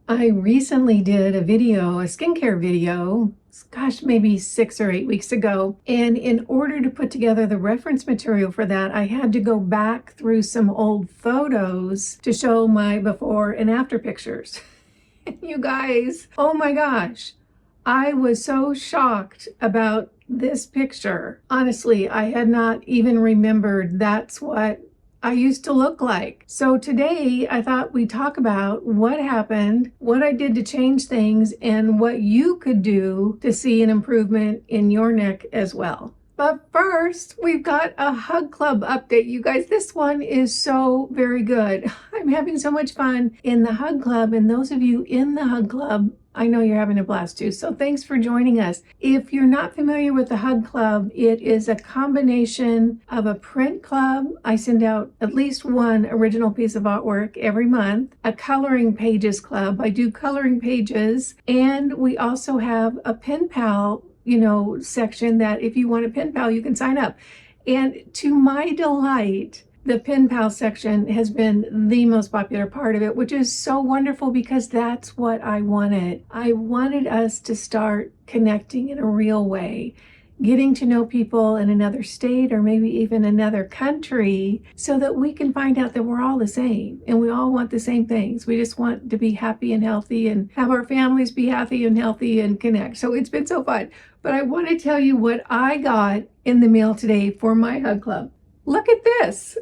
I recently did a video, a skincare video, gosh, maybe 6 or 8 weeks ago. And in order to put together the reference material for that, I had to go back through some old photos to show my before and after pictures. You guys, oh my gosh, I was so shocked about this picture. Honestly, I had not even remembered that's what I used to look like. So today I thought we'd talk about what happened, what I did to change things, and what you could do to see an improvement in your neck as well. But first, we've got a Hug Club update. You guys, this one is so very good. I'm having so much fun in the Hug Club, and those of you in the Hug Club, I know you're having a blast too. So thanks for joining us. If you're not familiar with the Hug Club, it is a combination of a print club. I send out at least one original piece of artwork every month, a coloring pages club. I do coloring pages, and we also have a pen pal section that if you want a pen pal, you can sign up. And to my delight, the pen pal section has been the most popular part of it, which is so wonderful because that's what I wanted. I wanted us to start connecting in a real way, getting to know people in another state or maybe even another country so that we can find out that we're all the same and we all want the same things. We just want to be happy and healthy and have our families be happy and healthy and connect. So it's been so fun. But I want to tell you what I got in the mail today for my Hug Club. Look at this.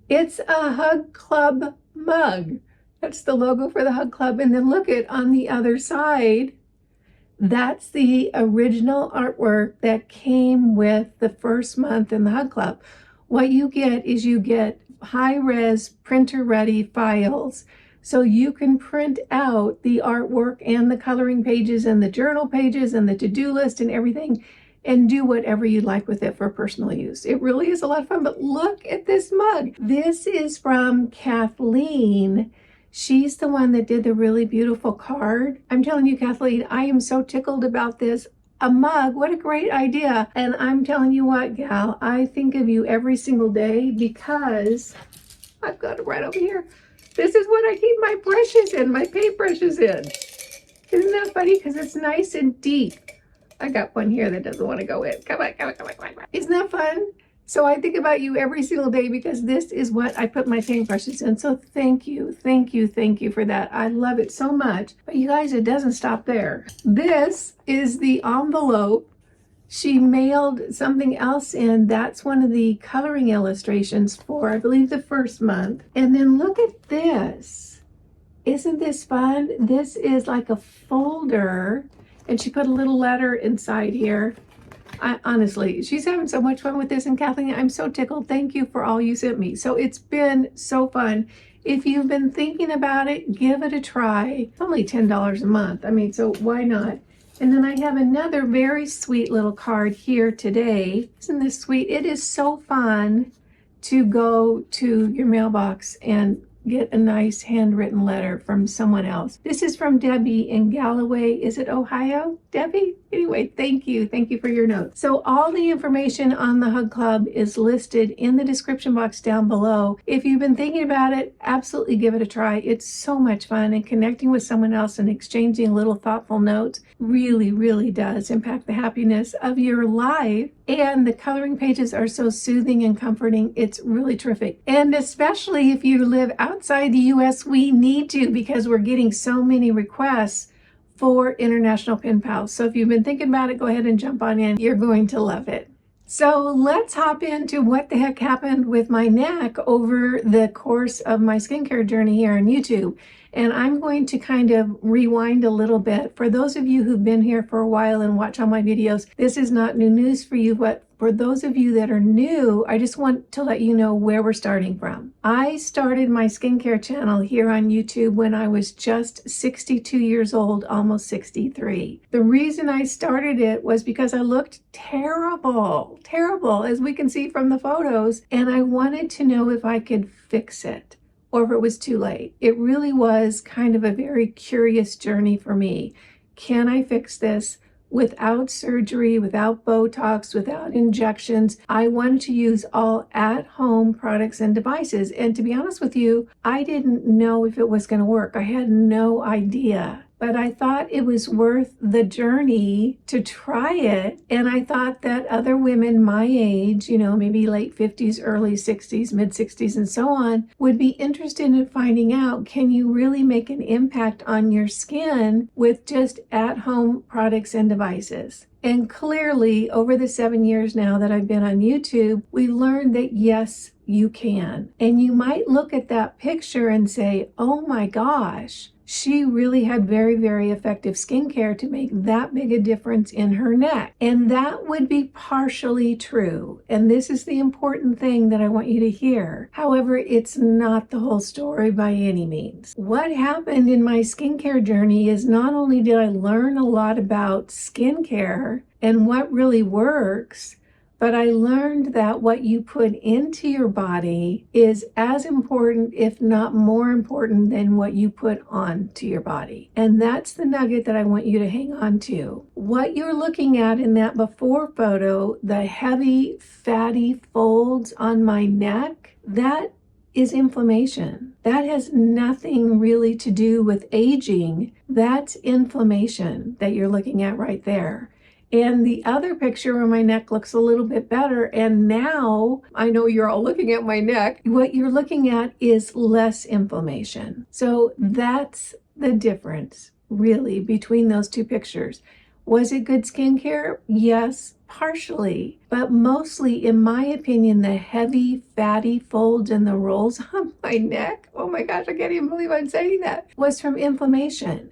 It's a Hug Club mug. That's the logo for the Hug Club. And then look at on the other side, that's the original artwork that came with the first month in the Hug Club. What you get is you get high-res printer-ready files. So you can print out the artwork and the coloring pages and the journal pages and the to-do list and everything and do whatever you'd like with it for personal use. It really is a lot of fun, but look at this mug. This is from Kathleen. She's the one that did the really beautiful card. I'm telling you, Kathleen, I am so tickled about this. A mug, what a great idea. And I'm telling you what, gal, I think of you every single day because I've got it right over here. This is what I keep my brushes in, my paintbrushes in. Isn't that funny? Because it's nice and deep. I got one here that doesn't want to go in. Come on, come on, come on, come on, come on. Isn't that fun? So I think about you every single day because this is what I put my paintbrushes in. So thank you, thank you, thank you for that. I love it so much. But you guys, it doesn't stop there. This is the envelope. She mailed something else in. That's one of the coloring illustrations for, I believe, the first month. And then look at this. Isn't this fun? This is like a folder. And she put a little letter inside here. Honestly, she's having so much fun with this. And Kathleen, I'm so tickled. Thank you for all you sent me. So it's been so fun. If you've been thinking about it, give it a try. It's only $10 a month. I mean, so why not? And then I have another very sweet little card here today. Isn't this sweet? It is so fun to go to your mailbox and get a nice handwritten letter from someone else. This is from Debbie in Galloway. Is it Ohio? Debbie? Anyway, thank you. Thank you for your notes. So all the information on the Hug Club is listed in the description box down below. If you've been thinking about it, absolutely give it a try. It's so much fun, and connecting with someone else and exchanging little thoughtful notes really, really does impact the happiness of your life. And the coloring pages are so soothing and comforting. It's really terrific. And especially if you live outside the US, we need to, because we're getting so many requests for international pen pals. So if you've been thinking about it, go ahead and jump on in. You're going to love it. So let's hop into what the heck happened with my neck over the course of my skincare journey here on YouTube. And I'm going to kind of rewind a little bit. For those of you who've been here for a while and watch all my videos, this is not new news for you, but for those of you that are new, I just want to let you know where we're starting from. I started my skincare channel here on YouTube when I was just 62 years old, almost 63. The reason I started it was because I looked terrible, as we can see from the photos, and I wanted to know if I could fix it or if it was too late. It really was kind of a very curious journey for me. Can I fix this? without surgery, without Botox, without injections. I wanted to use all at-home products and devices. And to be honest with you, I didn't know if it was going to work. I had no idea. But I thought it was worth the journey to try it. And I thought that other women my age, maybe late 50s, early 60s, mid 60s, and so on, would be interested in finding out, can you really make an impact on your skin with just at-home products and devices? And clearly, over the 7 years now that I've been on YouTube, we learned that yes, you can. And you might look at that picture and say, oh my gosh, she really had very, very effective skincare to make that big a difference in her neck. And that would be partially true. And this is the important thing that I want you to hear. However, it's not the whole story by any means. What happened in my skincare journey is not only did I learn a lot about skincare and what really works, but I learned that what you put into your body is as important, if not more important, than what you put onto your body. And that's the nugget that I want you to hang on to. What you're looking at in that before photo, the heavy, fatty folds on my neck, that is inflammation. That has nothing really to do with aging. That's inflammation that you're looking at right there. And the other picture where my neck looks a little bit better, and now I know you're all looking at my neck, what you're looking at is less inflammation. So that's the difference really between those two pictures. Was it good skincare? Yes, partially, but mostly, in my opinion, the heavy fatty folds and the rolls on my neck, oh my gosh, I can't even believe I'm saying that, was from inflammation.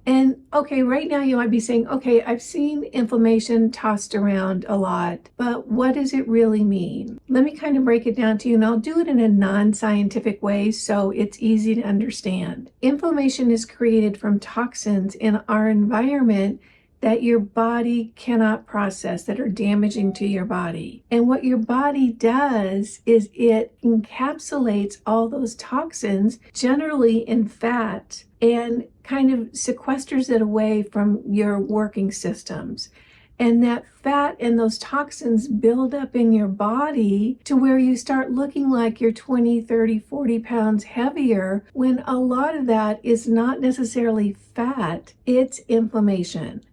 And okay, right now you might be saying, okay, I've seen inflammation tossed around a lot, but what does it really mean? Let me kind of break it down to you, and I'll do it in a non-scientific way so it's easy to understand. Inflammation is created from toxins in our environment that your body cannot process, that are damaging to your body. And what your body does is it encapsulates all those toxins, generally in fat, and kind of sequesters it away from your working systems. And that fat and those toxins build up in your body to where you start looking like you're 20, 30, 40 pounds heavier, when a lot of that is not necessarily fat, it's inflammation.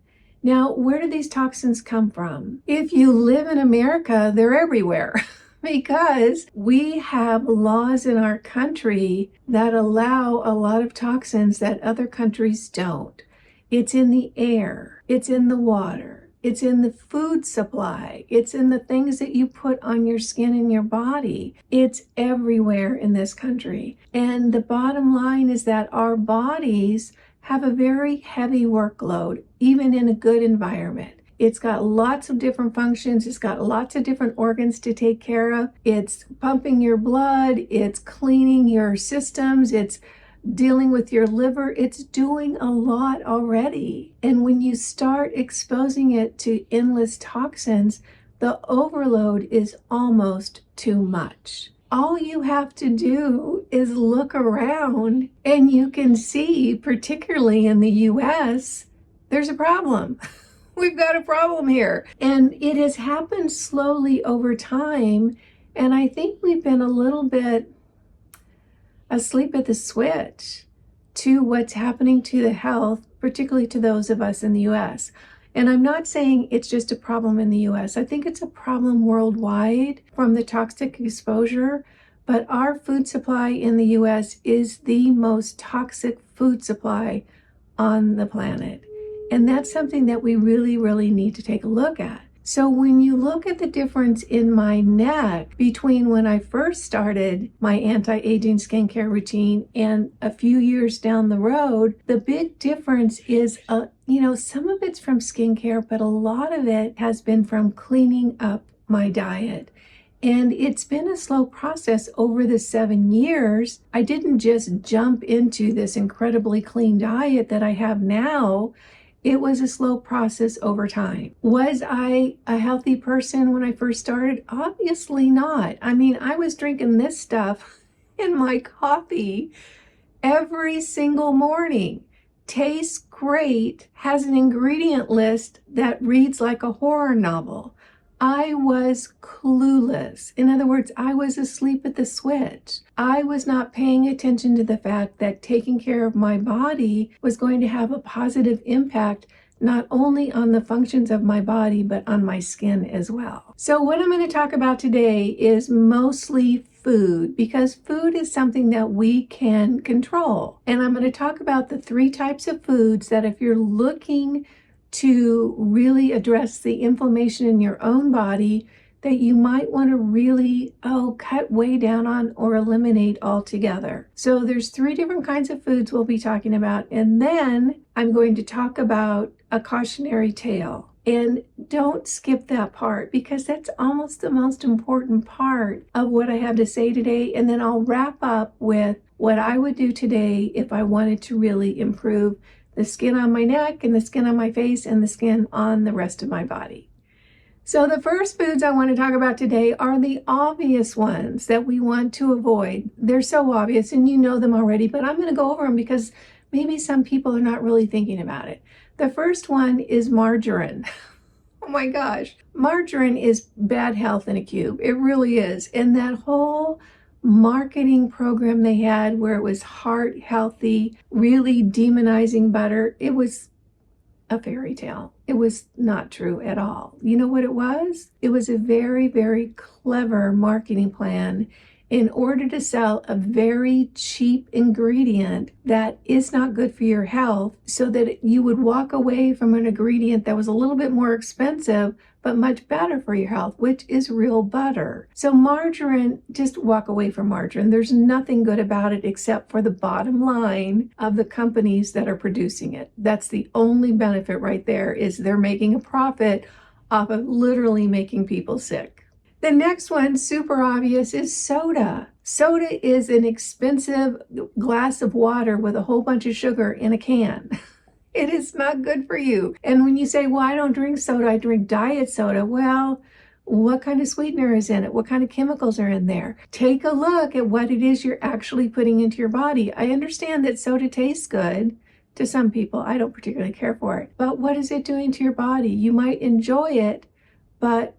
Now, where do these toxins come from? If you live in America, they're everywhere. Because we have laws in our country that allow a lot of toxins that other countries don't. It's in the air, it's in the water, it's in the food supply, it's in the things that you put on your skin and your body. It's everywhere in this country. And the bottom line is that our bodies have a very heavy workload, even in a good environment. It's got lots of different functions. It's got lots of different organs to take care of. It's pumping your blood. It's cleaning your systems. It's dealing with your liver. It's doing a lot already. And when you start exposing it to endless toxins, the overload is almost too much. All you have to do is look around and you can see, particularly in the US, there's a problem. We've got a problem here. And it has happened slowly over time. And I think we've been a little bit asleep at the switch to what's happening to the health, particularly to those of us in the US. And I'm not saying it's just a problem in the US. I think it's a problem worldwide from the toxic exposure. But our food supply in the US is the most toxic food supply on the planet. And that's something that we really, really need to take a look at. So when you look at the difference in my neck between when I first started my anti-aging skincare routine and a few years down the road, the big difference is, some of it's from skincare, but a lot of it has been from cleaning up my diet. And it's been a slow process over the 7 years. I didn't just jump into this incredibly clean diet that I have now. It was a slow process over time. Was I a healthy person when I first started? Obviously not. I mean, I was drinking this stuff in my coffee every single morning. tastes great, has an ingredient list that reads like a horror novel. I was clueless. In other words, I was asleep at the switch. I was not paying attention to the fact that taking care of my body was going to have a positive impact not only on the functions of my body, but on my skin as well. So what I'm going to talk about today is mostly food, because food is something that we can control. And I'm going to talk about the 3 types of foods that if you're looking to really address the inflammation in your own body, that you might want to really, cut way down on or eliminate altogether. So there's 3 different kinds of foods we'll be talking about. And then I'm going to talk about a cautionary tale. And don't skip that part, because that's almost the most important part of what I have to say today. And then I'll wrap up with what I would do today if I wanted to really improve the skin on my neck and the skin on my face and the skin on the rest of my body. So the first foods I want to talk about today are the obvious ones that we want to avoid. They're so obvious and you know them already, but I'm going to go over them because maybe some people are not really thinking about it. The first one is margarine. Oh my gosh. Margarine is bad health in a cube. It really is. And that whole marketing program they had where it was heart healthy, really demonizing butter, it was a fairy tale. It was not true at all. You know what it was? It was a very, very clever marketing plan in order to sell a very cheap ingredient that is not good for your health, so that you would walk away from an ingredient that was a little bit more expensive but much better for your health, which is real butter. So margarine, just walk away from margarine. There's nothing good about it except for the bottom line of the companies that are producing it. That's the only benefit right there, is they're making a profit off of literally making people sick. The next one, super obvious, is soda. Soda is an expensive glass of water with a whole bunch of sugar in a can. It is not good for you. And when you say, well, I don't drink soda, I drink diet soda. Well, what kind of sweetener is in it? What kind of chemicals are in there? Take a look at what it is you're actually putting into your body. I understand that soda tastes good to some people. I don't particularly care for it. But what is it doing to your body? You might enjoy it, but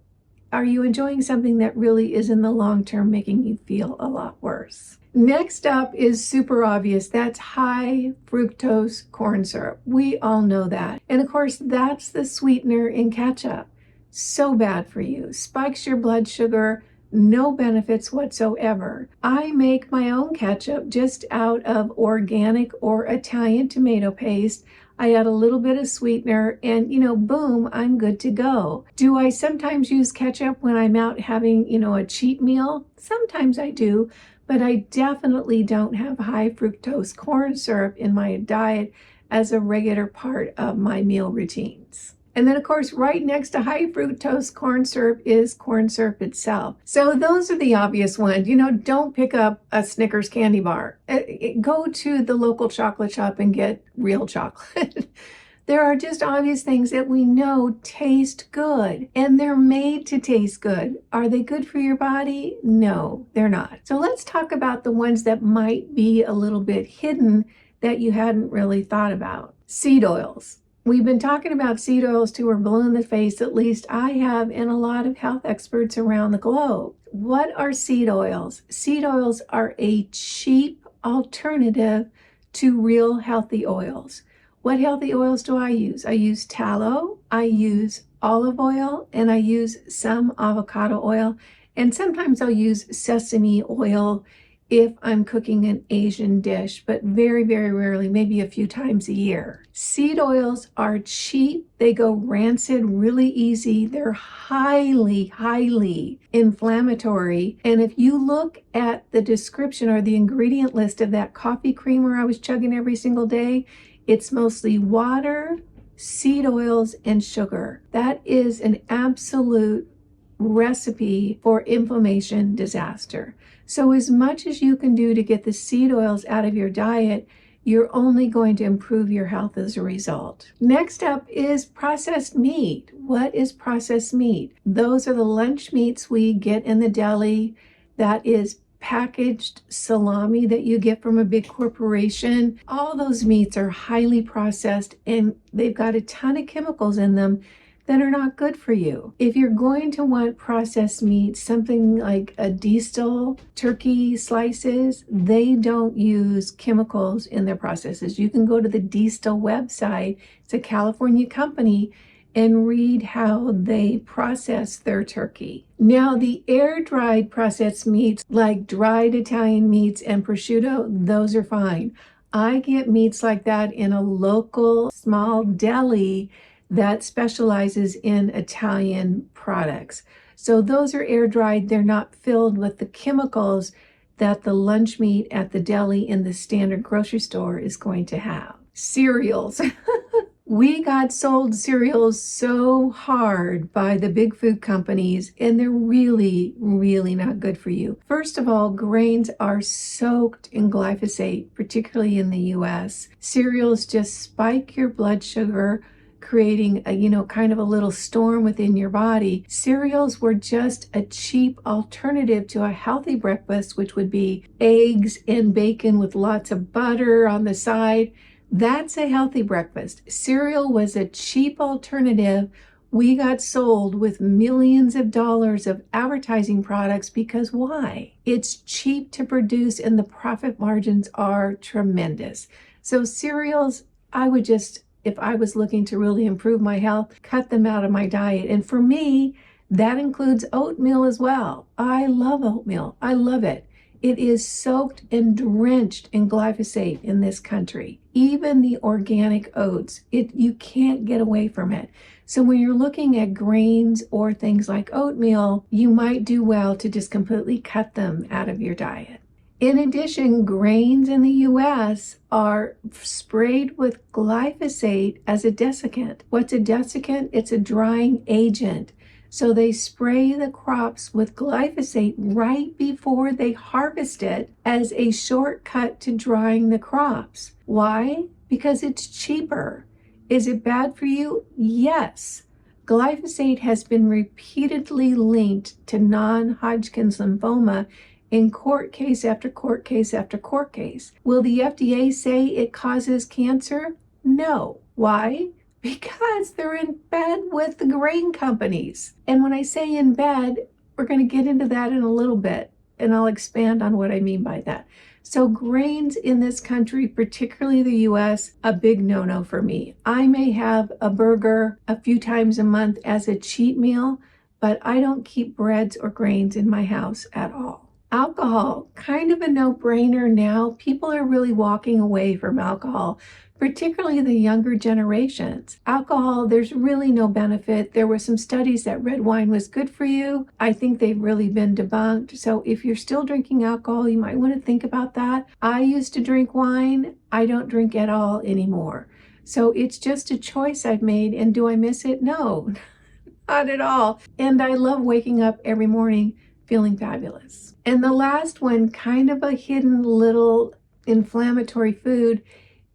are you enjoying something that really is in the long term making you feel a lot worse? Next up is super obvious. That's high fructose corn syrup. We all know that. And of course, that's the sweetener in ketchup. So bad for you. Spikes your blood sugar. No benefits whatsoever. I make my own ketchup just out of organic or Italian tomato paste. I add a little bit of sweetener and, boom, I'm good to go. Do I sometimes use ketchup when I'm out having, a cheat meal? Sometimes I do, but I definitely don't have high fructose corn syrup in my diet as a regular part of my meal routines. And then, of course, right next to high fructose corn syrup is corn syrup itself. So those are the obvious ones. Don't pick up a Snickers candy bar. Go to the local chocolate shop and get real chocolate. There are just obvious things that we know taste good, and they're made to taste good. Are they good for your body? No, they're not. So let's talk about the ones that might be a little bit hidden that you hadn't really thought about. Seed oils. We've been talking about seed oils till we're blue in the face, at least I have, and a lot of health experts around the globe. What are seed oils? Seed oils are a cheap alternative to real healthy oils. What healthy oils do I use? I use tallow, I use olive oil, and I use some avocado oil, and sometimes I'll use sesame oil if I'm cooking an Asian dish, but very, very rarely, maybe a few times a year. Seed oils are cheap. They go rancid really easy. They're highly, highly inflammatory. And if you look at the description or the ingredient list of that coffee creamer I was chugging every single day, it's mostly water, seed oils, and sugar. That is an absolute recipe for inflammation disaster. So as much as you can do to get the seed oils out of your diet, you're only going to improve your health as a result. Next up is processed meat. What is processed meat? Those are the lunch meats we get in the deli. That is packaged salami that you get from a big corporation. All those meats are highly processed and they've got a ton of chemicals in them that are not good for you. If you're going to want processed meat, something like a Distill turkey slices, they don't use chemicals in their processes. You can go to the Distill website, it's a California company, and read how they process their turkey. Now, the air-dried processed meats like dried Italian meats and prosciutto, those are fine. I get meats like that in a local small deli that specializes in Italian products. So those are air dried. They're not filled with the chemicals that the lunch meat at the deli in the standard grocery store is going to have. Cereals. We got sold cereals so hard by the big food companies, and they're really, really not good for you. First of all, grains are soaked in glyphosate, particularly in the US. Cereals just spike your blood sugar, creating a, kind of a little storm within your body. Cereals were just a cheap alternative to a healthy breakfast, which would be eggs and bacon with lots of butter on the side. That's a healthy breakfast. Cereal was a cheap alternative. We got sold with millions of dollars of advertising products because why? It's cheap to produce and the profit margins are tremendous. So cereals, I would just, if I was looking to really improve my health, cut them out of my diet. And for me, that includes oatmeal as well. I love oatmeal. I love it. It is soaked and drenched in glyphosate in this country. Even the organic oats, you can't get away from it. So when you're looking at grains or things like oatmeal, you might do well to just completely cut them out of your diet. In addition, grains in the US are sprayed with glyphosate as a desiccant. What's a desiccant? It's a drying agent. So they spray the crops with glyphosate right before they harvest it as a shortcut to drying the crops. Why? Because it's cheaper. Is it bad for you? Yes. Glyphosate has been repeatedly linked to non-Hodgkin's lymphoma in court case after court case after court case. Will the FDA say it causes cancer? No. Why? Because they're in bed with the grain companies. And when I say in bed, we're going to get into that in a little bit, and I'll expand on what I mean by that. So grains in this country, particularly the US, a big no-no for me. I may have a burger a few times a month as a cheat meal, but I don't keep breads or grains in my house at all. Alcohol, kind of a no-brainer now. People are really walking away from alcohol, particularly the younger generations. Alcohol, there's really no benefit. There were some studies that red wine was good for you. I think they've really been debunked. So if you're still drinking alcohol, you might want to think about that. I used to drink wine. I don't drink at all anymore. So it's just a choice I've made. And do I miss it? No, not at all. And I love waking up every morning feeling fabulous. And the last one, kind of a hidden little inflammatory food,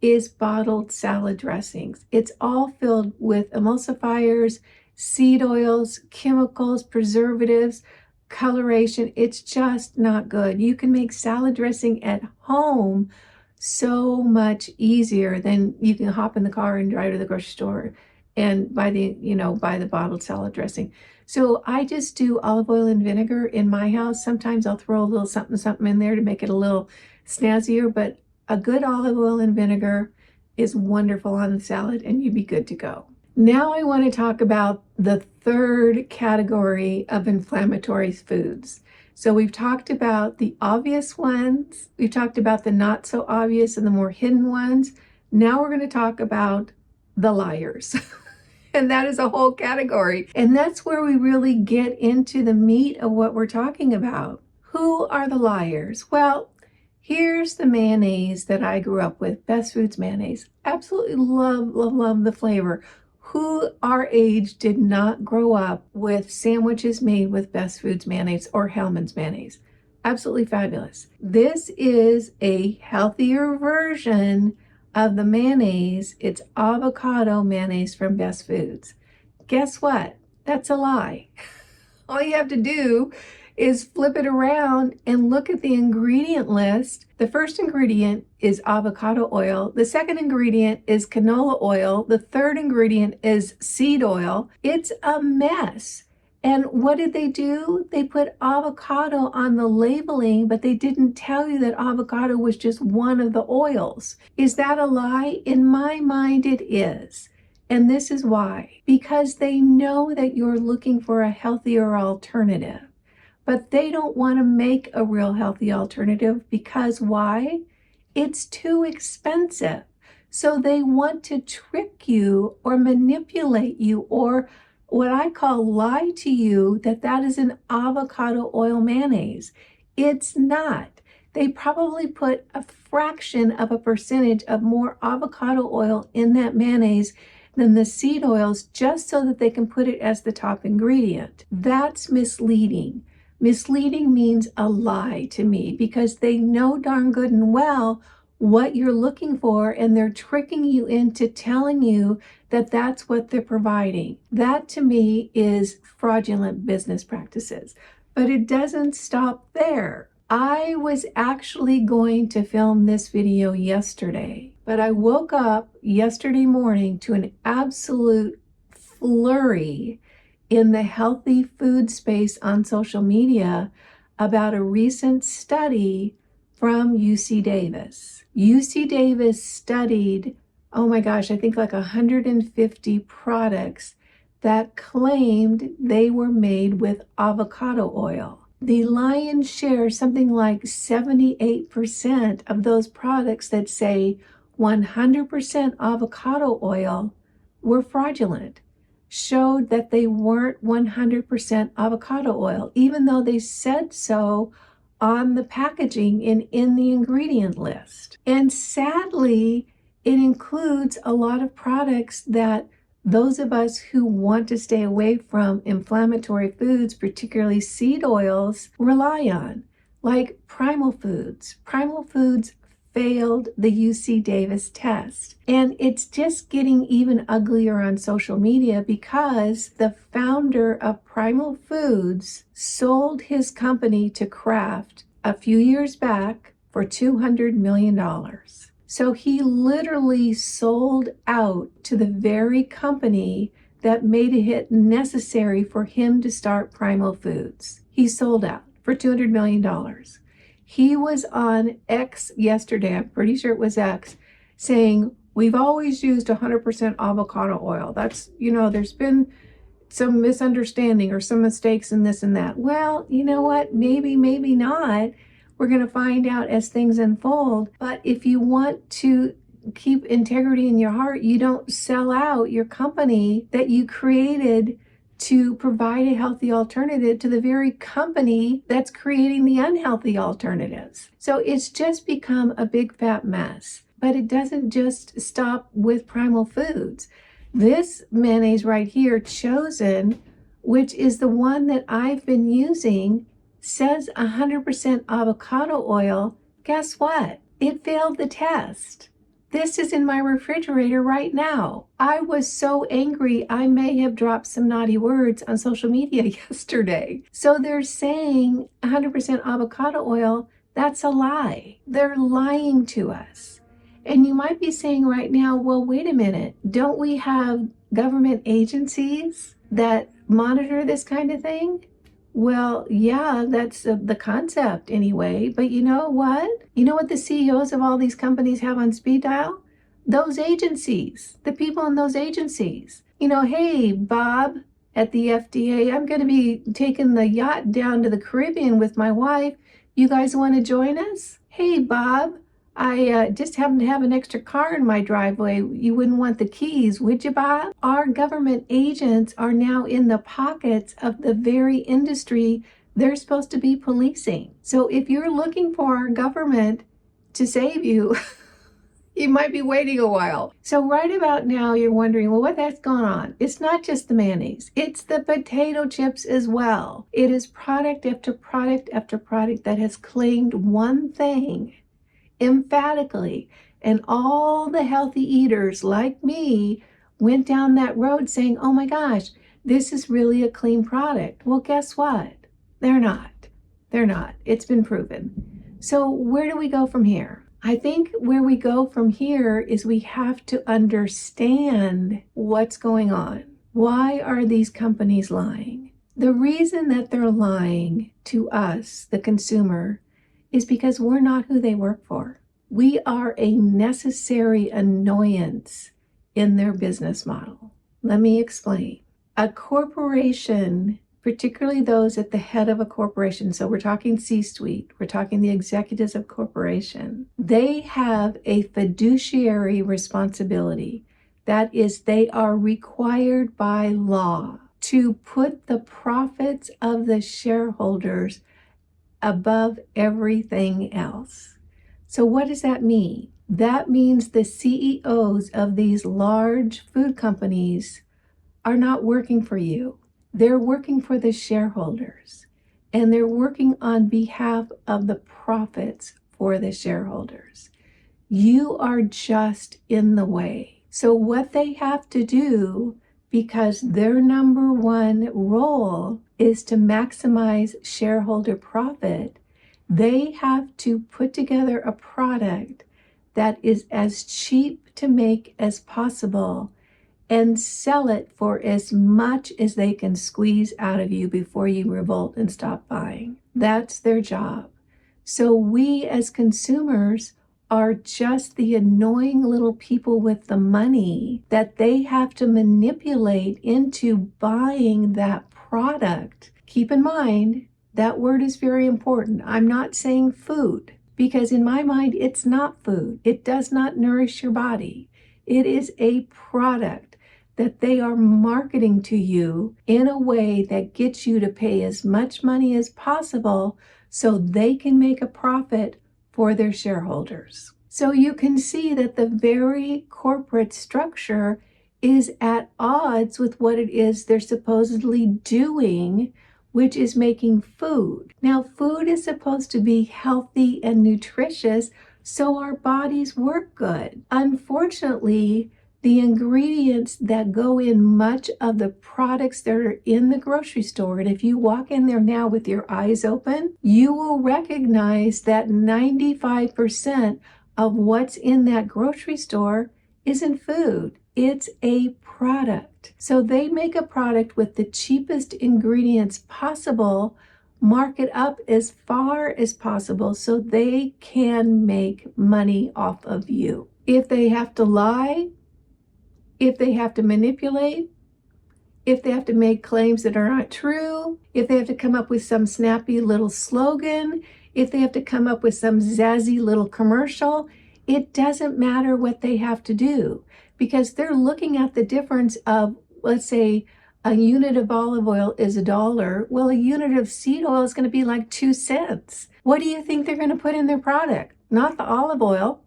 is bottled salad dressings. It's all filled with emulsifiers, seed oils, chemicals, preservatives, coloration. It's just not good. You can make salad dressing at home so much easier than you can hop in the car and drive to the grocery store and buy the bottled salad dressing. So I just do olive oil and vinegar in my house. Sometimes I'll throw a little something in there to make it a little snazzier, but a good olive oil and vinegar is wonderful on the salad and you'd be good to go. Now I want to talk about the third category of inflammatory foods. So we've talked about the obvious ones, we've talked about the not so obvious and the more hidden ones. Now we're going to talk about the liars. And that is a whole category. And that's where we really get into the meat of what we're talking about. Who are the liars? Well, here's the mayonnaise that I grew up with, Best Foods mayonnaise. Absolutely love the flavor. Who our age did not grow up with sandwiches made with Best Foods mayonnaise or Hellmann's mayonnaise? Absolutely fabulous. This is a healthier version of the mayonnaise. It's avocado mayonnaise from Best Foods. Guess what? That's a lie. All you have to do is flip it around and look at the ingredient list. The first ingredient is avocado oil. The second ingredient is canola oil. The third ingredient is seed oil. It's a mess. And what did they do? They put avocado on the labeling, but they didn't tell you that avocado was just one of the oils. Is that a lie? In my mind, it is. And this is why. Because they know that you're looking for a healthier alternative. But they don't want to make a real healthy alternative because why? It's too expensive. So they want to trick you or manipulate you or what I call lie to you that is an avocado oil mayonnaise. It's not. They probably put a fraction of a percentage of more avocado oil in that mayonnaise than the seed oils just so that they can put it as the top ingredient. That's misleading. Misleading means a lie to me because they know darn good and well what you're looking for, and they're tricking you into telling you that that's what they're providing. That to me is fraudulent business practices. But it doesn't stop there. I was actually going to film this video yesterday, but I woke up yesterday morning to an absolute flurry in the healthy food space on social media about a recent study from UC Davis. UC Davis studied, oh my gosh, I think like 150 products that claimed they were made with avocado oil. The lion's share, something like 78% of those products that say 100% avocado oil were fraudulent, showed that they weren't 100% avocado oil, even though they said so on the packaging and in the ingredient list. And sadly, it includes a lot of products that those of us who want to stay away from inflammatory foods, particularly seed oils, rely on, like Primal Foods. Primal Foods failed the UC Davis test. And it's just getting even uglier on social media because the founder of Primal Foods sold his company to Kraft a few years back for $200 million. So he literally sold out to the very company that made it necessary for him to start Primal Foods. He sold out for $200 million. He was on X yesterday, I'm pretty sure it was X, saying, we've always used 100% avocado oil. That's, there's been some misunderstanding or some mistakes in this and that. Well, you know what? Maybe not. We're going to find out as things unfold. But if you want to keep integrity in your heart, you don't sell out your company that you created to provide a healthy alternative to the very company that's creating the unhealthy alternatives. So it's just become a big fat mess. But it doesn't just stop with Primal Foods. This mayonnaise right here, Chosen, which is the one that I've been using, says 100% avocado oil. Guess what? It failed the test. This is in my refrigerator right now. I was so angry I may have dropped some naughty words on social media yesterday. So they're saying 100% avocado oil. That's a lie. They're lying to us. And you might be saying right now, well, wait a minute. Don't we have government agencies that monitor this kind of thing? Well, yeah, that's the concept anyway. But you know what? You know what the CEOs of all these companies have on speed dial? Those agencies, the people in those agencies. Hey, Bob at the FDA, I'm going to be taking the yacht down to the Caribbean with my wife. You guys want to join us? Hey, Bob, I just happen to have an extra car in my driveway. You wouldn't want the keys, would you, Bob? Our government agents are now in the pockets of the very industry they're supposed to be policing. So if you're looking for our government to save you, you might be waiting a while. So right about now, you're wondering, well, what that's going on? It's not just the mayonnaise. It's the potato chips as well. It is product after product after product that has claimed one thing emphatically, and all the healthy eaters like me went down that road saying, oh my gosh, this is really a clean product. Well, guess what? They're not. They're not. It's been proven. So where do we go from here? I think where we go from here is we have to understand what's going on. Why are these companies lying? The reason that they're lying to us, the consumer, is because we're not who they work for. We are a necessary annoyance in their business model. Let me explain. A corporation, particularly those at the head of a corporation, so we're talking C-suite, we're talking the executives of corporation, they have a fiduciary responsibility. That is, they are required by law to put the profits of the shareholders above everything else. So what does that mean? That means the CEOs of these large food companies are not working for you. They're working for the shareholders, and they're working on behalf of the profits for the shareholders. You are just in the way. So what they have to do, because their number one role is to maximize shareholder profit, they have to put together a product that is as cheap to make as possible and sell it for as much as they can squeeze out of you before you revolt and stop buying. That's their job. So we as consumers are just the annoying little people with the money that they have to manipulate into buying that product. Keep in mind, that word is very important. I'm not saying food, because in my mind, it's not food. It does not nourish your body. It is a product that they are marketing to you in a way that gets you to pay as much money as possible so they can make a profit for their shareholders. So you can see that the very corporate structure is at odds with what it is they're supposedly doing, which is making food. Now, food is supposed to be healthy and nutritious so our bodies work good. Unfortunately, the ingredients that go in much of the products that are in the grocery store, and if you walk in there now with your eyes open, you will recognize that 95% of what's in that grocery store isn't food. It's a product. So they make a product with the cheapest ingredients possible, mark it up as far as possible so they can make money off of you. If they have to lie, if they have to manipulate, if they have to make claims that are not true, if they have to come up with some snappy little slogan, if they have to come up with some zazzy little commercial, it doesn't matter what they have to do, because they're looking at the difference of, let's say, a unit of olive oil is $1. Well, a unit of seed oil is going to be like 2 cents. What do you think they're going to put in their product? Not the olive oil.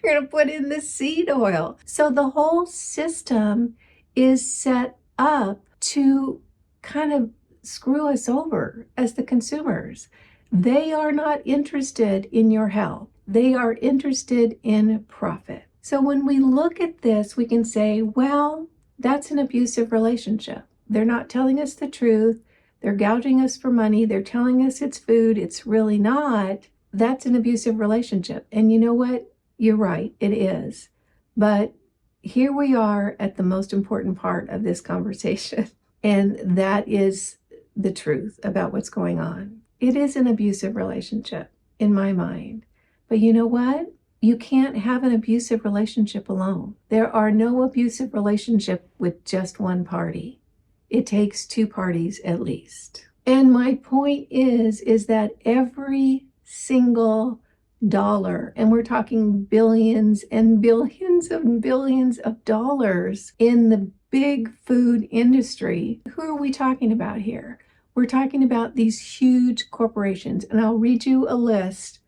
They're going to put in the seed oil. So the whole system is set up to kind of screw us over as the consumers. They are not interested in your health. They are interested in profit. So when we look at this, we can say, well, that's an abusive relationship. They're not telling us the truth. They're gouging us for money. They're telling us it's food. It's really not. That's an abusive relationship. And you know what? You're right, it is. But here we are at the most important part of this conversation, and that is the truth about what's going on. It is an abusive relationship in my mind. But you know what? You can't have an abusive relationship alone. There are no abusive relationship with just one party. It takes 2 parties at least. And my point is that every single dollar, and we're talking billions and billions and billions of dollars in the big food industry. Who are we talking about here? We're talking about these huge corporations, and I'll read you a list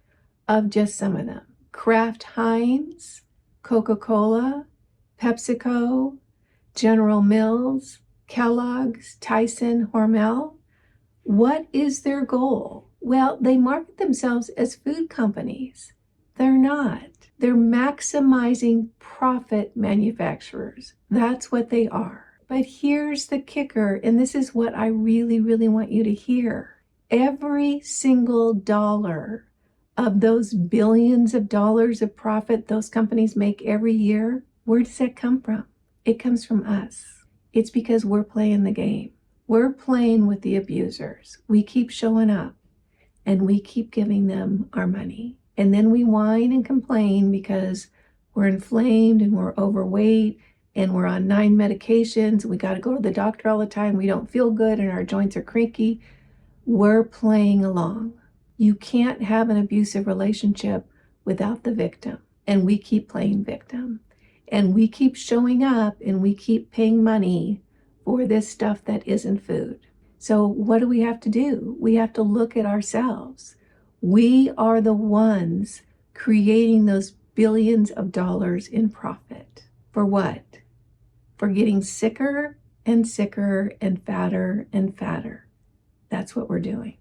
of just some of them. Kraft Heinz, Coca-Cola, PepsiCo, General Mills, Kellogg's, Tyson, Hormel. What is their goal? Well, they market themselves as food companies. They're not. They're maximizing profit manufacturers. That's what they are. But here's the kicker, and this is what I really, really want you to hear. every single dollar of those billions of dollars of profit those companies make every year, where does that come from? It comes from us. It's because we're playing the game. We're playing with the abusers. We keep showing up and we keep giving them our money. And then we whine and complain because we're inflamed and we're overweight and we're on 9 medications. We got to go to the doctor all the time. We don't feel good and our joints are creaky. We're playing along. You can't have an abusive relationship without the victim. And we keep playing victim. And we keep showing up and we keep paying money for this stuff that isn't food. So what do we have to do? We have to look at ourselves. We are the ones creating those billions of dollars in profit. For what? For getting sicker and sicker and fatter and fatter. That's what we're doing.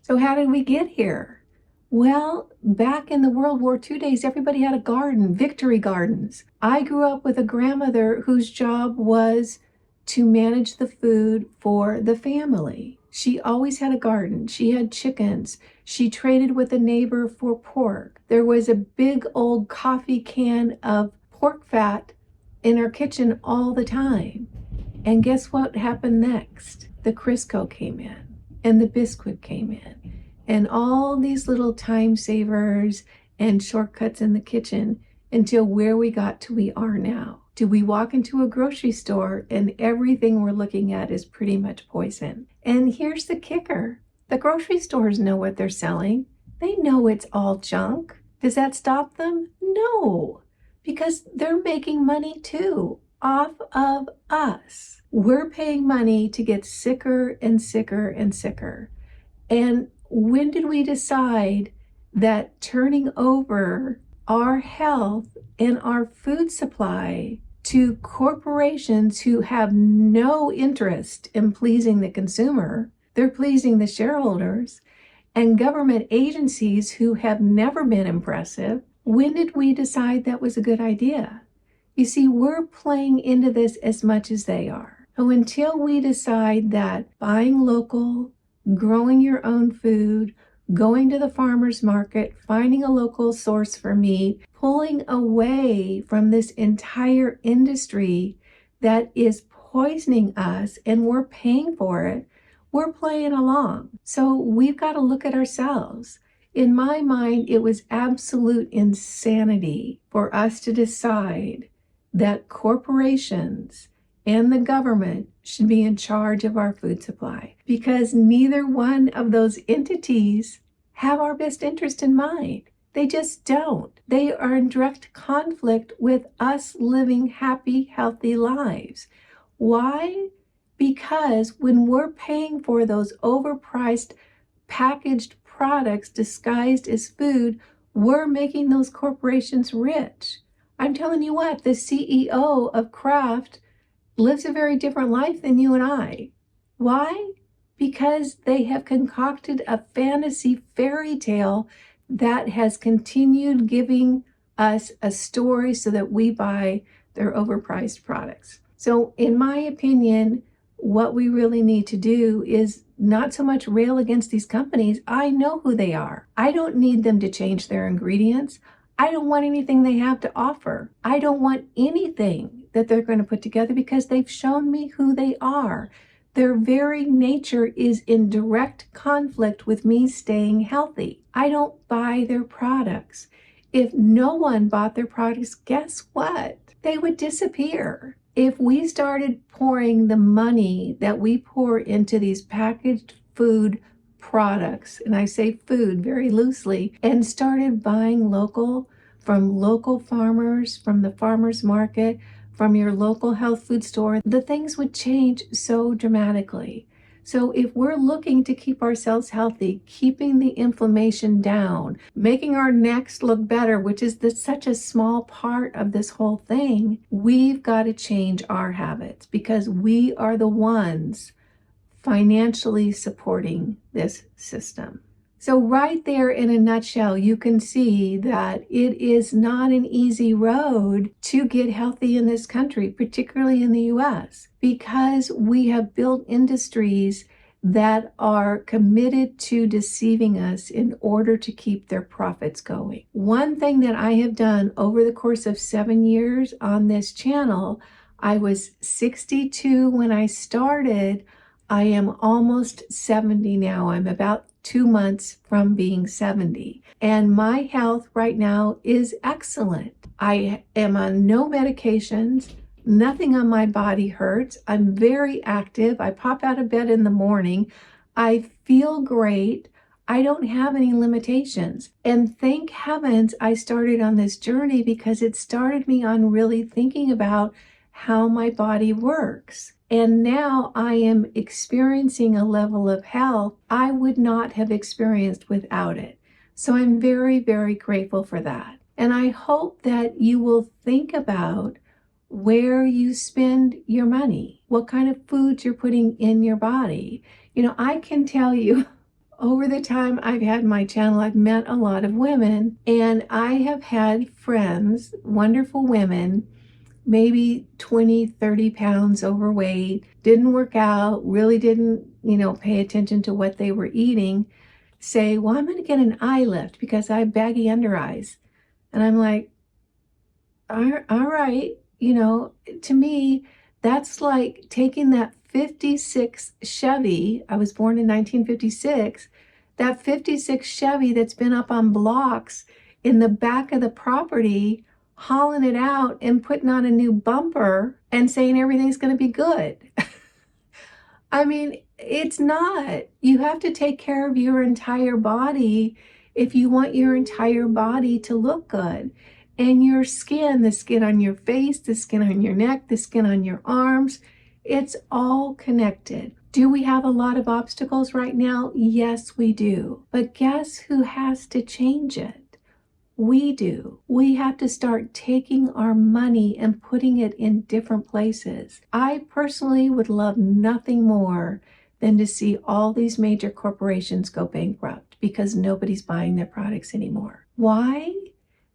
So how did we get here? Well, back in the World War II days, everybody had a garden, victory gardens. I grew up with a grandmother whose job was to manage the food for the family. She always had a garden. She had chickens. She traded with a neighbor for pork. There was a big old coffee can of pork fat in her kitchen all the time. And guess what happened next? The Crisco came in and the Bisquick came in and all these little time savers and shortcuts in the kitchen until where we got to we are now. Do we walk into a grocery store and everything we're looking at is pretty much poison? And here's the kicker. The grocery stores know what they're selling. They know it's all junk. Does that stop them? No, because they're making money too off of us. We're paying money to get sicker and sicker and sicker. And when did we decide that turning over our health and our food supply to corporations who have no interest in pleasing the consumer, they're pleasing the shareholders, and government agencies who have never been impressive, when did we decide that was a good idea? You see, we're playing into this as much as they are. So until we decide that buying local, growing your own food, going to the farmer's market, finding a local source for meat, pulling away from this entire industry that is poisoning us and we're paying for it, we're playing along. So we've got to look at ourselves. In my mind, it was absolute insanity for us to decide that corporations and the government should be in charge of our food supply because neither one of those entities have our best interest in mind. They just don't. They are in direct conflict with us living happy, healthy lives. Why? Because when we're paying for those overpriced packaged products disguised as food, we're making those corporations rich. I'm telling you what, the CEO of Kraft lives a very different life than you and I. Why? Because they have concocted a fantasy fairy tale that has continued giving us a story so that we buy their overpriced products. So in my opinion, what we really need to do is not so much rail against these companies. I know who they are. I don't need them to change their ingredients. I don't want anything they have to offer. I don't want anything that they're going to put together because they've shown me who they are. Their very nature is in direct conflict with me staying healthy. I don't buy their products. If no one bought their products, guess what? They would disappear. If we started pouring the money that we pour into these packaged food products, and I say food very loosely, and started buying local from local farmers, from the farmer's market, from your local health food store, the things would change so dramatically. So if we're looking to keep ourselves healthy, keeping the inflammation down, making our necks look better, which is such a small part of this whole thing, we've got to change our habits because we are the ones financially supporting this system. So right there in a nutshell, you can see that it is not an easy road to get healthy in this country, particularly in the US, because we have built industries that are committed to deceiving us in order to keep their profits going. One thing that I have done over the course of 7 years on this channel, I was 62 when I started. I am almost 70 now. I'm about 2 months from being 70. And my health right now is excellent. I am on no medications. Nothing on my body hurts. I'm very active. I pop out of bed in the morning. I feel great. I don't have any limitations. And thank heavens I started on this journey, because it started me on really thinking about how my body works. And now I am experiencing a level of health I would not have experienced without it. So I'm very, very grateful for that. And I hope that you will think about where you spend your money, what kind of foods you're putting in your body. You know, I can tell you, over the time I've had my channel, I've met a lot of women, and I have had friends, wonderful women, maybe 20, 30 pounds overweight, didn't work out, really didn't, pay attention to what they were eating, say, well, I'm going to get an eye lift because I have baggy under eyes. And I'm like, all right. To me, that's like taking that 56 Chevy, I was born in 1956, that 56 Chevy that's been up on blocks in the back of the property, hauling it out and putting on a new bumper and saying everything's going to be good. I mean, it's not. You have to take care of your entire body if you want your entire body to look good. And your skin, the skin on your face, the skin on your neck, the skin on your arms, it's all connected. Do we have a lot of obstacles right now? Yes, we do. But guess who has to change it? We do. We have to start taking our money and putting it in different places. I personally would love nothing more than to see all these major corporations go bankrupt because nobody's buying their products anymore. Why?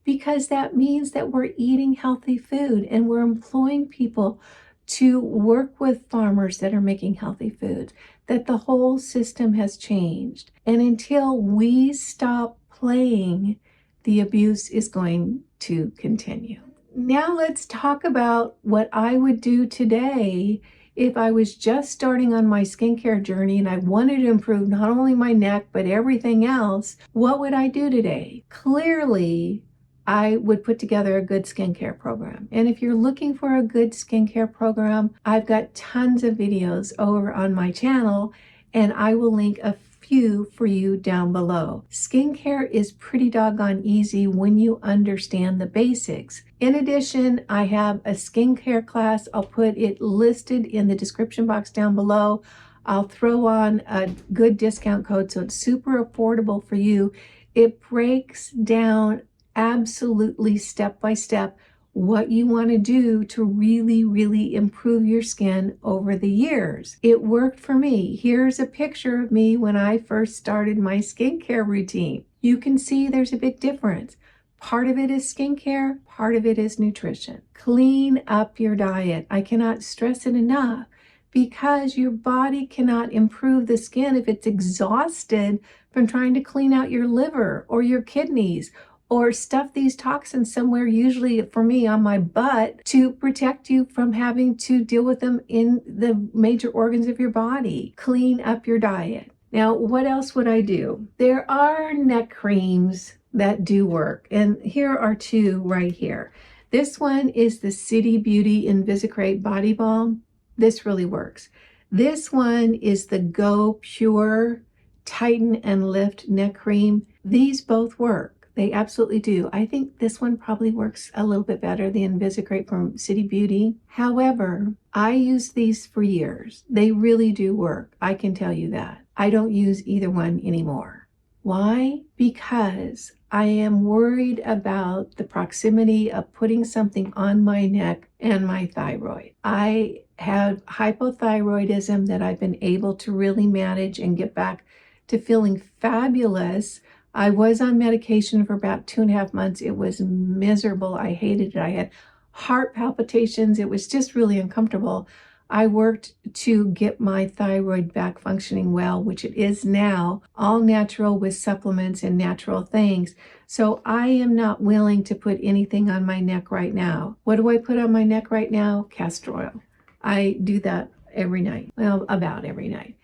Because that means that we're eating healthy food and we're employing people to work with farmers that are making healthy foods, that the whole system has changed. And until we stop playing, the abuse is going to continue. Now let's talk about what I would do today if I was just starting on my skincare journey and I wanted to improve not only my neck, but everything else. What would I do today? Clearly, I would put together a good skincare program. And if you're looking for a good skincare program, I've got tons of videos over on my channel, and I will link a few for you down below. Skincare is pretty doggone easy when you understand the basics. In addition, I have a skincare class. I'll put it listed in the description box down below. I'll throw on a good discount code so it's super affordable for you. It breaks down absolutely step by step what you want to do to really, really improve your skin over the years. It worked for me. Here's a picture of me when I first started my skincare routine. You can see there's a big difference. Part of it is skincare, part of it is nutrition. Clean up your diet. I cannot stress it enough, because your body cannot improve the skin if it's exhausted from trying to clean out your liver or your kidneys, or stuff these toxins somewhere, usually for me on my butt, to protect you from having to deal with them in the major organs of your body. Clean up your diet. Now, what else would I do? There are neck creams that do work, and here are two right here. This one is the City Beauty Invisicrepe Body Balm. This really works. This one is the GoPure Tighten and Lift Neck Cream. These both work. They absolutely do. I think this one probably works a little bit better, the Invisicrepe from City Beauty. However, I used these for years. They really do work. I can tell you that. I don't use either one anymore. Why? Because I am worried about the proximity of putting something on my neck and my thyroid. I have hypothyroidism that I've been able to really manage and get back to feeling fabulous. I was on medication for about 2.5 months. It was miserable. I hated it. I had heart palpitations. It was just really uncomfortable. I worked to get my thyroid back functioning well, which it is now, all natural with supplements and natural things. So I am not willing to put anything on my neck right now. What do I put on my neck right now? Castor oil. I do that every night. Well, about every night.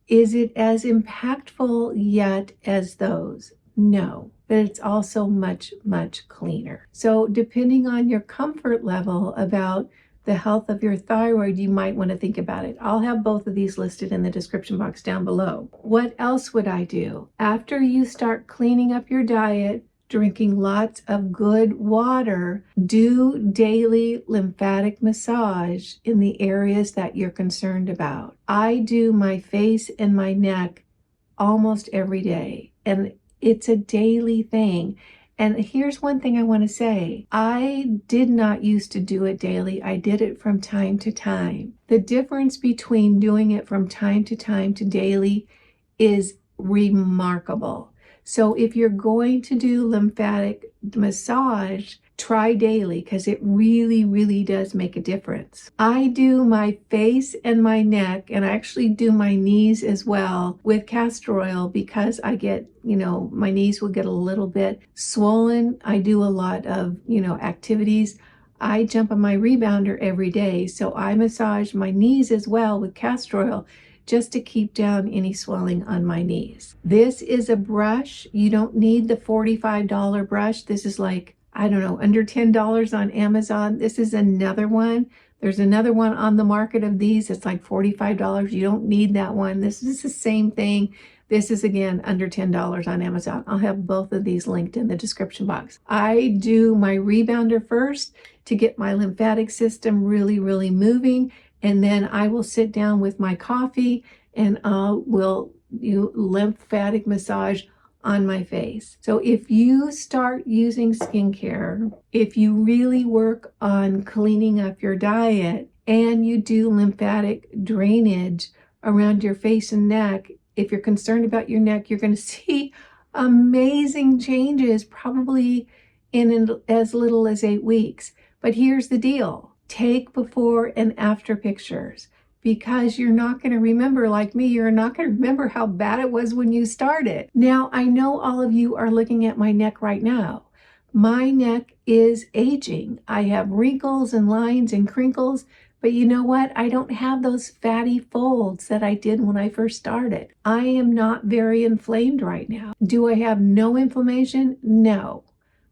Is it as impactful yet as those? No, but it's also much, much cleaner. So depending on your comfort level about the health of your thyroid, you might want to think about it. I'll have both of these listed in the description box down below. What else would I do? After you start cleaning up your diet, drinking lots of good water, do daily lymphatic massage in the areas that you're concerned about. I do my face and my neck almost every day, and it's a daily thing. And here's one thing I want to say. I did not used to do it daily. I did it from time to time. The difference between doing it from time to daily is remarkable. So if you're going to do lymphatic massage, try daily because it really, really does make a difference. I do my face and my neck, and I actually do my knees as well with castor oil because I get, my knees will get a little bit swollen. I do a lot of, activities. I jump on my rebounder every day, so I massage my knees as well with castor oil, just to keep down any swelling on my knees. This is a brush. You don't need the $45 brush. This is like, I don't know, under $10 on Amazon. This is another one. There's another one on the market of these. It's like $45. You don't need that one. This is the same thing. This is, again, under $10 on Amazon. I'll have both of these linked in the description box. I do my rebounder first to get my lymphatic system really, really moving. And then I will sit down with my coffee and will do lymphatic massage on my face. So if you start using skincare, if you really work on cleaning up your diet and you do lymphatic drainage around your face and neck, if you're concerned about your neck, you're going to see amazing changes probably in as little as 8 weeks. But here's the deal. Take before and after pictures because you're not going to remember, like me, you're not going to remember how bad it was when you started. Now, I know all of you are looking at my neck right now. My neck is aging. I have wrinkles and lines and crinkles, but you know what? I don't have those fatty folds that I did when I first started. I am not very inflamed right now. Do I have no inflammation? No.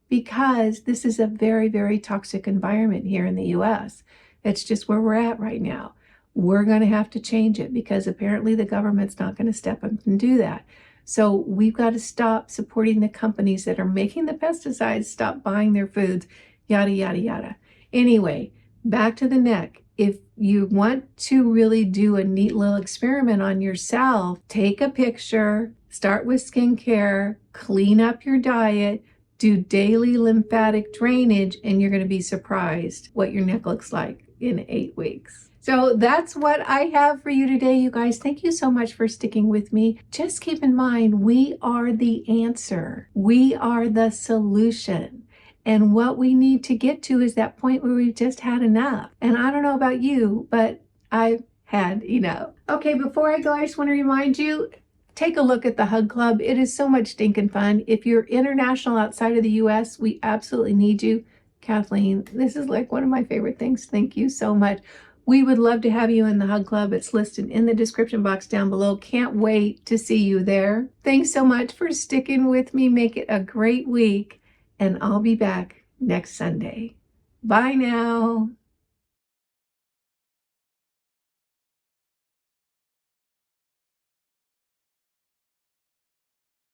Because this is a very, very toxic environment here in the US. It's just where we're at right now. We're going to have to change it because apparently the government's not going to step up and do that. So we've got to stop supporting the companies that are making the pesticides, stop buying their foods, yada, yada, yada. Anyway, back to the neck. If you want to really do a neat little experiment on yourself, take a picture, start with skincare, clean up your diet, do daily lymphatic drainage, and you're going to be surprised what your neck looks like in 8 weeks. So that's what I have for you today, you guys. Thank you so much for sticking with me. Just keep in mind, we are the answer. We are the solution. And what we need to get to is that point where we've just had enough. And I don't know about you, but I've had enough. Okay, before I go, I just want to remind you, take a look at the Hug Club. It is so much stinking fun. If you're international outside of the US, we absolutely need you. Kathleen, this is like one of my favorite things. Thank you so much. We would love to have you in the Hug Club. It's listed in the description box down below. Can't wait to see you there. Thanks so much for sticking with me. Make it a great week, and I'll be back next Sunday. Bye now.